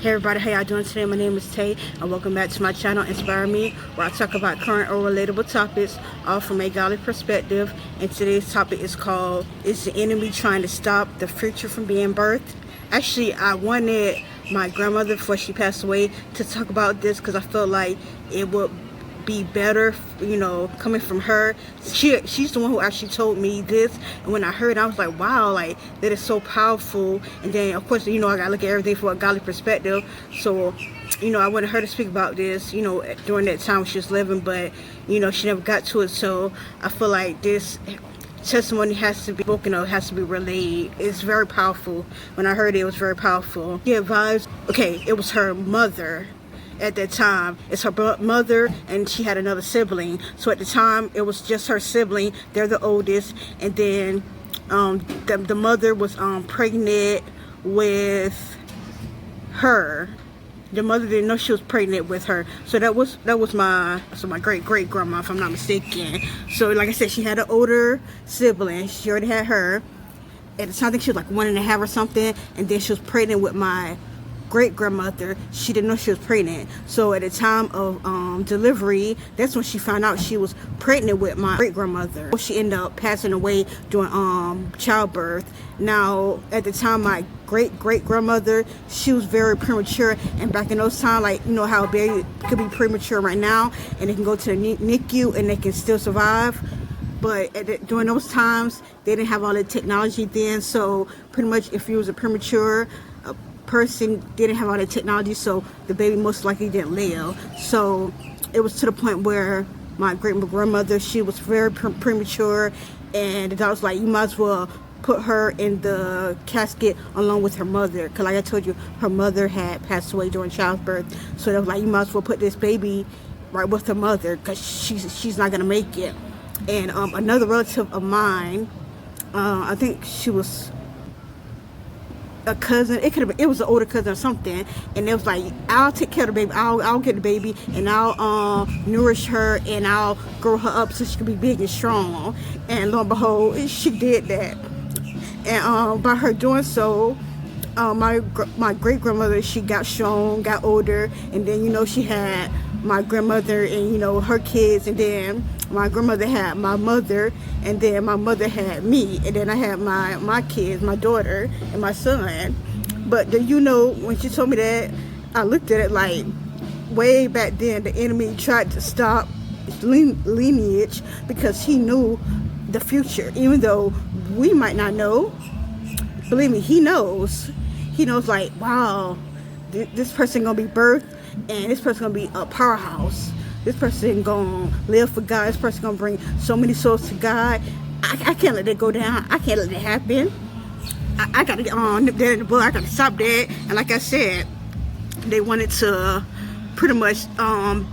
Hey everybody, how y'all doing today? My name is Tay and welcome back to my channel Inspire Me, where I talk about current or relatable topics all from a godly perspective. And today's topic is called, is the enemy trying to stop the future from being birthed? Actually, I wanted my grandmother before she passed away to talk about this because I felt like it would be better, coming from her. She's the one who actually told me this, and when I heard it, I was like, wow, like that is so powerful. And then of course, I gotta look at everything from a godly perspective. So I wanted her to speak about this, during that time she was living, but she never got to it. So I feel like this testimony has to be spoken of, has to be relayed. It's very powerful. When I heard it, it was very powerful. She advised, okay, it was her mother at that time. It's her mother, and she had another sibling. So at the time, it was just her sibling. They're the oldest, and then the mother was pregnant with her. The mother didn't know she was pregnant with her. So that was my great grandma, if I'm not mistaken. So like I said, she had an older sibling. She already had her. At the time, I think she was like 1.5 or something, and then she was pregnant with my great grandmother. She didn't know she was pregnant. So at the time of delivery, that's when she found out she was pregnant with my great grandmother. She ended up passing away during childbirth. Now at the time, my great grandmother, she was very premature, and back in those times, like how a baby could be premature right now and they can go to the NICU and they can still survive. But during those times, they didn't have all the technology then. So pretty much, if you was a premature person, didn't have all the technology, so the baby most likely didn't live. So it was to the point where my great grandmother, she was very premature, and the doctor was like, you might as well put her in the casket along with her mother, because like I told you, her mother had passed away during childbirth. So they was like, you might as well put this baby right with her mother, because she's not gonna make it. And another relative of mine, I think she was a cousin, it was an older cousin or something, and it was like, I'll take care of the baby, I'll get the baby, and I'll nourish her, and I'll grow her up so she can be big and strong. And lo and behold, she did that. And by her doing so, my great grandmother, she got strong, got older, and then she had my grandmother and her kids, and then my grandmother had my mother, and then my mother had me, and then I had my kids, my daughter and my son. But when she told me that, I looked at it like, way back then the enemy tried to stop lineage, because he knew the future. Even though we might not know, believe me, he knows. He knows, like, wow, this person gonna be birthed, and this person gonna be a powerhouse. This person gonna live for God. This person gonna bring so many souls to God. I can't let that go down. I can't let that happen. I gotta nip that in the bud. I gotta stop that. And like I said, they wanted to pretty much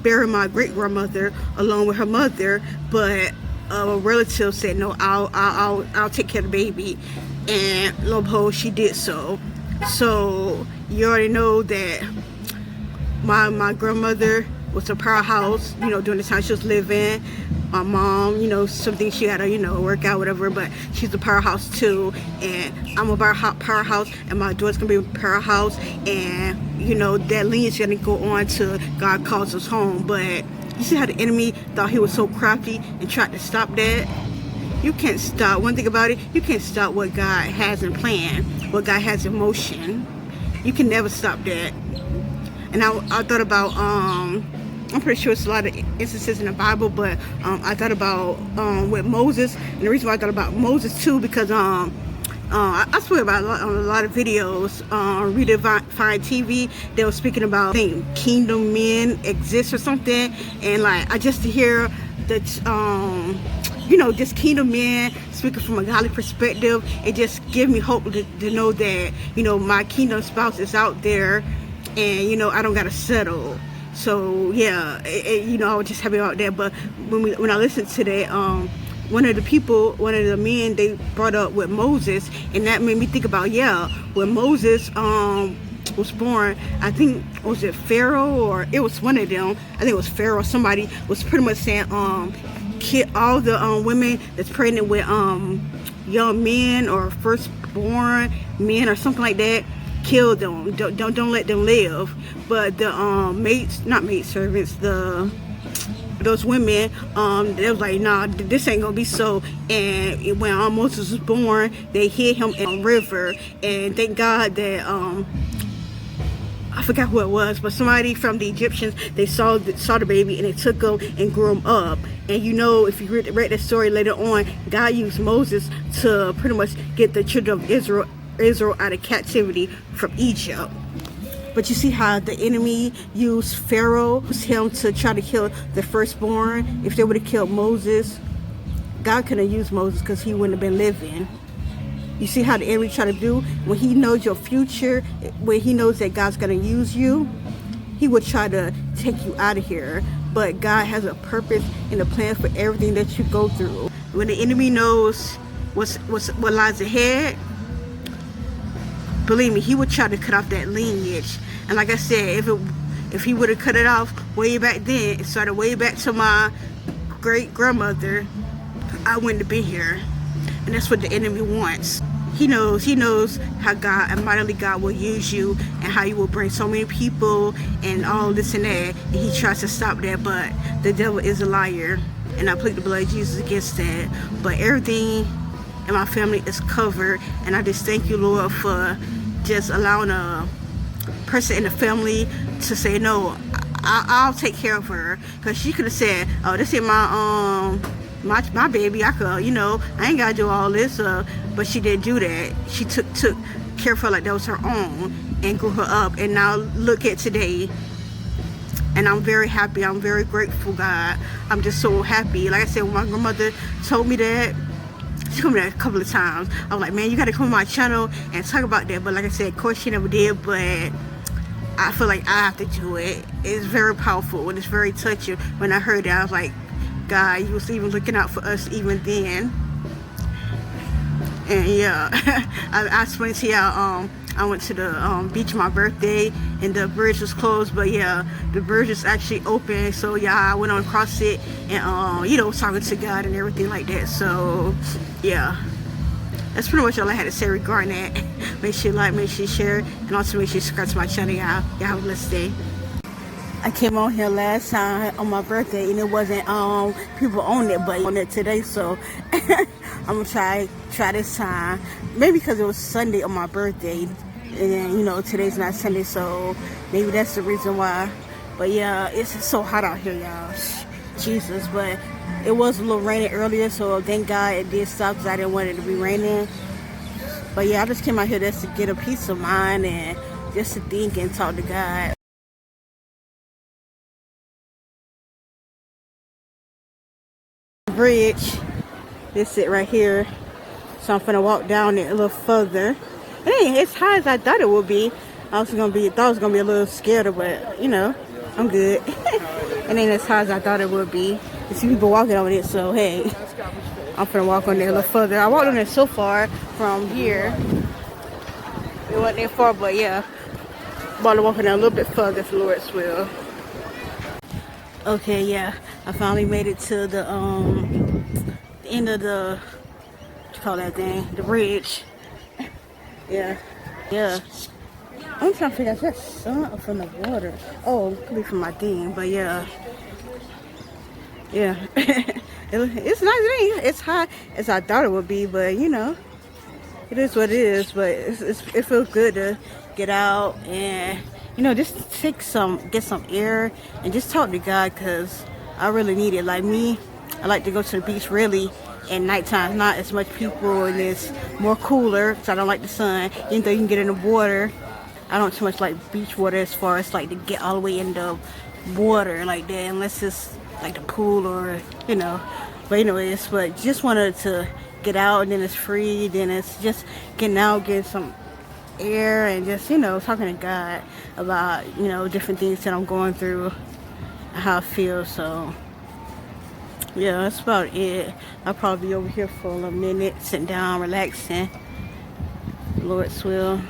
bury my great grandmother along with her mother, but a relative said, no, I'll take care of the baby. And lo and behold, she did so. So you already know that my grandmother was a powerhouse, during the time she was living. My mom, some things she had to, work out, whatever, but she's a powerhouse too. And I'm a powerhouse, and my daughter's gonna be a powerhouse. And, that lineage gonna go on to God calls us home. But you see how the enemy thought he was so crafty and tried to stop that? You can't stop. One thing about it, you can't stop what God has in plan, what God has in motion. You can never stop that. And I thought about, I'm pretty sure it's a lot of instances in the Bible, but I thought about with Moses. And the reason why I thought about Moses too, because I swear about on a lot of videos on Redefine TV, they were speaking about, I think, kingdom men exist or something. And like, I just to hear that just kingdom men speaking from a godly perspective, it just gives me hope to know that my kingdom spouse is out there, and I don't gotta settle. So yeah, I was just happy about that. But when I listened to that, one of the men they brought up with Moses, and that made me think about, when Moses was born, I think, was it Pharaoh, or it was one of them, I think it was Pharaoh, somebody was pretty much saying, all the women that's pregnant with young men or firstborn men or something like that, kill them. Don't let them live. But the not maid servants, those women, they was like, nah, this ain't gonna be so. And when Moses was born, they hid him in a river. And thank God that I forgot who it was, but somebody from the Egyptians, they saw the baby and they took him and grew him up. And you know, if you read the story later on, God used Moses to pretty much get the children of Israel out of captivity from Egypt. But you see how the enemy used Pharaoh, him to try to kill the firstborn. If they would have killed Moses, God couldn't have used Moses because he wouldn't have been living. You see how the enemy try to do? When he knows your future, when he knows that God's going to use you, he would try to take you out of here. But God has a purpose and a plan for everything that you go through. When the enemy knows what lies ahead, believe me, he would try to cut off that lineage. And like I said, if he would have cut it off way back then, it started way back to my great grandmother, I wouldn't have been here. And that's what the enemy wants. He knows how God, and mightily God, will use you, and how you will bring so many people and all this and that. And he tries to stop that, but the devil is a liar. And I plead the blood of Jesus against that. But everything in my family is covered, and I just thank you, Lord, for just allowing a person in the family to say, no, I'll take care of her. Because she could have said, oh, this is my baby, I could, I ain't gotta do all this, but she didn't do that. She took care of her like that was her own and grew her up. And now look at today. And I'm very happy. I'm very grateful, God. I'm just so happy. Like I said, when my grandmother told me that, she told me that a couple of times. I was like, man, you gotta come on my channel and talk about that. But like I said, of course she never did, but I feel like I have to do it. It's very powerful and it's very touching. When I heard that, I was like, God, you was even looking out for us even then. And yeah, I explained to y'all, I went to the beach on my birthday and the bridge was closed, but yeah, the bridge is actually open. So yeah, I went on across it and talking to God and everything like that. So yeah, that's pretty much all I had to say regarding that. Make sure you like, make sure you share, and also make sure you subscribe to my channel. Y'all have a blessed day. I came on here last time on my birthday and it wasn't people on it, but on it today, so I'm gonna try this time. Maybe because it was Sunday on my birthday, and then today's not Sunday, so maybe that's the reason why. But yeah, it's so hot out here, y'all. Jesus, but it was a little rainy earlier, so thank God it did stop because I didn't want it to be raining. But yeah, I just came out here just to get a peace of mind and just to think and talk to God. Bridge, this it right here, so I'm gonna walk down it a little further. It ain't as high as I thought it would be. Thought I was gonna be a little scared, but I'm good. It ain't as high as I thought it would be. You see people walking on it, so hey, I'm gonna walk on there a little further. I walked on it so far from here. It wasn't that far, but yeah, I'm about to walk on there a little bit further if the Lord's will. Okay, yeah, I finally made it to the end of the, what you call that thing, the bridge. Yeah. I'm trying to figure out if that's sun or from the water. Oh, it could be from my thing, but yeah. It's nice. It ain't as high as I thought it would be, but it is what it is. But it feels good to get out and just get some air and just talk to God, because I really need it. Like me, I like to go to the beach really at nighttime. Not as much people and it's more cooler, so I don't like the sun. Even though you can get in the water, I don't too much like beach water as far as like to get all the way in the water like that, unless it's like the pool or But anyways, but just wanted to get out, and then it's free. Then it's just getting out, getting some air, and just talking to God about different things that I'm going through and how I feel. So yeah, that's about it. I'll probably be over here for a minute, sitting down, relaxing, Lord's will.